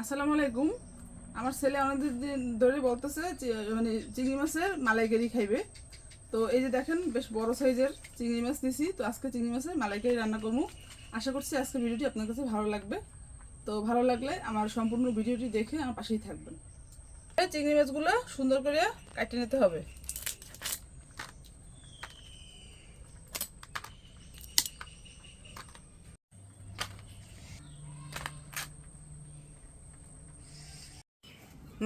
আসসালামু আলাইকুম। আমার ছেলে অনেকদিন ধরে বলতেছে মানে চিংড়ি মাছের মালাইকারি খাইবে। তো এই যে দেখেন বেশ বড় সাইজের চিংড়ি মাছ নিছি। তো আজকে চিংড়ি মাছের মালাইকারি রান্না করবো। আশা করছি আজকে ভিডিওটি আপনার কাছে ভালো লাগবে। তো ভালো লাগলে আমার সম্পূর্ণ ভিডিওটি দেখে আমার পাশেই থাকবেন। এই চিংড়ি মাছগুলো সুন্দর করে কাটিয়ে নিতে হবে।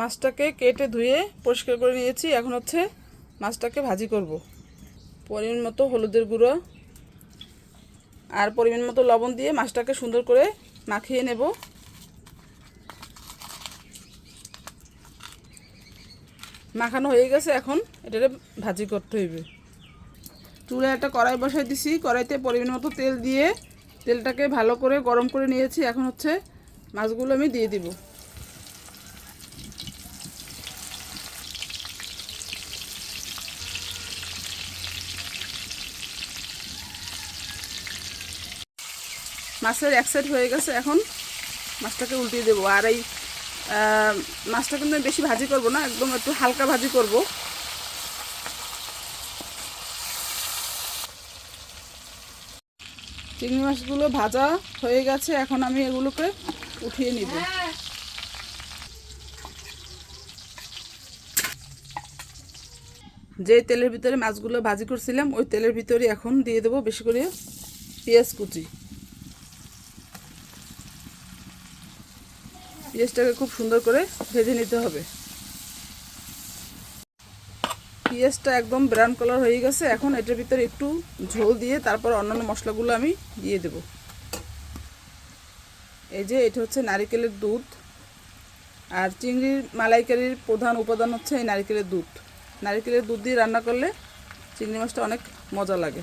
মাছটাকে কেটে ধুয়ে পরিষ্কার করে নিয়েছি। এখন হচ্ছে মাছটাকে ভাজি করব। পরিমাণ মতো হলুদের গুঁড়ো আর পরিমাণ মতো লবণ দিয়ে মাছটাকে সুন্দর করে মাখিয়ে নেব। মাখানো হয়ে গেছে, এখন এটাকে ভাজি করতে হইবে। চুলায় একটা কড়াই বসাই দিছি। কড়াইতে পরিমাণ মতো তেল দিয়ে তেলটাকে ভালো করে গরম করে নিয়েছি। এখন হচ্ছে মাছগুলো আমি দিয়ে দিব। মাছের এক সাইড হয়ে গেছে, এখন মাছটাকে উল্টিয়ে দেবো। আর এই মাছটা কিন্তু বেশি ভাজি করব না, একদম একটু হালকা ভাজি করব। চিংড়ি মাছগুলো ভাজা হয়ে গেছে, এখন আমি এগুলোকে উঠিয়ে নিব। যে তেলের ভিতরে মাছগুলো ভাজি করছিলাম ওই তেলের ভিতরে এখন দিয়ে দেবো বেশি করে পেঁয়াজ কুচি। পেঁয়াজটাকে খুব সুন্দর করে ভেজে নিতে হবে। পেঁয়াজটা একদম ব্রাউন কালার হয়ে গেছে, এখন এটার ভিতরে একটু ঝোল দিয়ে তারপর অন্যান্য মশলাগুলো আমি দিয়ে দেব। এই যে এটা হচ্ছে নারিকেলের দুধ, আর চিংড়ির মালাইকারির প্রধান উপাদান হচ্ছে এই নারিকেলের দুধ। নারিকেলের দুধ দিয়ে রান্না করলে চিংড়ি মাছটা অনেক মজা লাগে।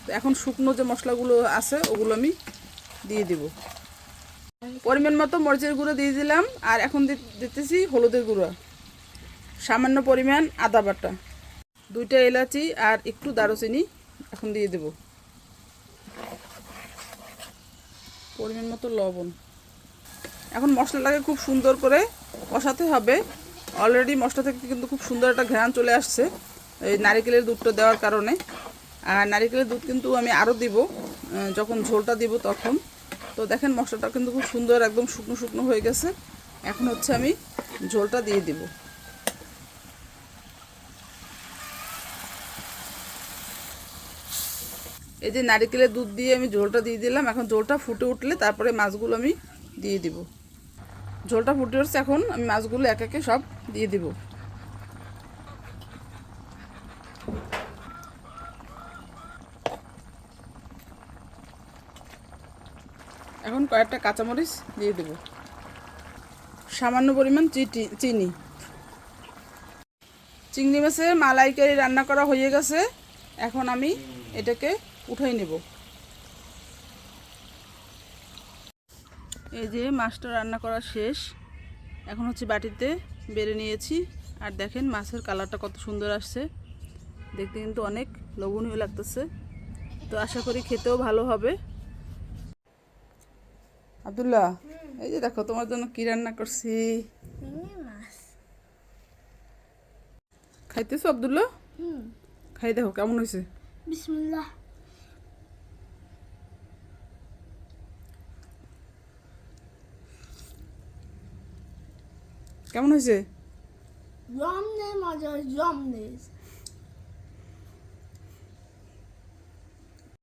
তো এখন শুকনো যে মশলাগুলো আছে ওগুলো আমি দিয়ে দিব। পরিমাণ মতো মরিচের গুঁড়ো দিয়ে দিলাম, আর এখন দিতেছি হলুদের গুঁড়ো, সামান্য পরিমাণ আদা বাটা, 2টা এলাচি আর একটু দারুচিনি এখন দিয়ে দেব, পরিমাণ মতো লবণ। এখন মশলাটাকে খুব সুন্দর করে কষাতে হবে। অলরেডি মশলা থেকে কিন্তু খুব সুন্দর একটা ঘ্রাণ চলে আসছে এই নারিকেলের দুধটা দেওয়ার কারণে। আর নারিকেলের দুধ কিন্তু আমি আরও দিব যখন ঝোলটা দিব তখন। তো দেখেন মশলাটা কিন্তু খুব সুন্দর একদম শুকনো শুকনো হয়ে গেছে। এখন হচ্ছে আমি ঝোলটা দিয়ে দিব। এই যে নারিকেলের দুধ দিয়ে আমি ঝোলটা দিয়ে দিলাম। এখন ঝোলটা ফুটে উঠলে তারপরে মাছগুলো আমি দিয়ে দিব। ঝোলটা ফুটে উঠছে, এখন আমি মাছগুলো এক একে সব দিয়ে দিব। এখন কয়েকটা কাঁচামরিচ দিয়ে দেব, সামান্য পরিমাণ চিনি। চিংড়ি মাছের মালাইকারি রান্না করা হয়ে গেছে, এখন আমি এটাকে উঠাই নেব। এই যে মাছটা রান্না করা শেষ, এখন হচ্ছে বাটিতে বেড়ে নিয়েছি। আর দেখেন মাছের কালারটা কত সুন্দর আসছে, দেখতে কিন্তু অনেক লোভনীয় লাগতেছে। তো আশা করি খেতেও ভালো হবে। আব্দুল্লাহ, এই যে দেখো তোমার জন্য কি রান্না করছি। খাইতেছো আব্দুল্লাহ? খাই দেখো কেমন হয়েছে। বিসমিল্লাহ। কেমন হয়েছে? Yummy, mother, yummy.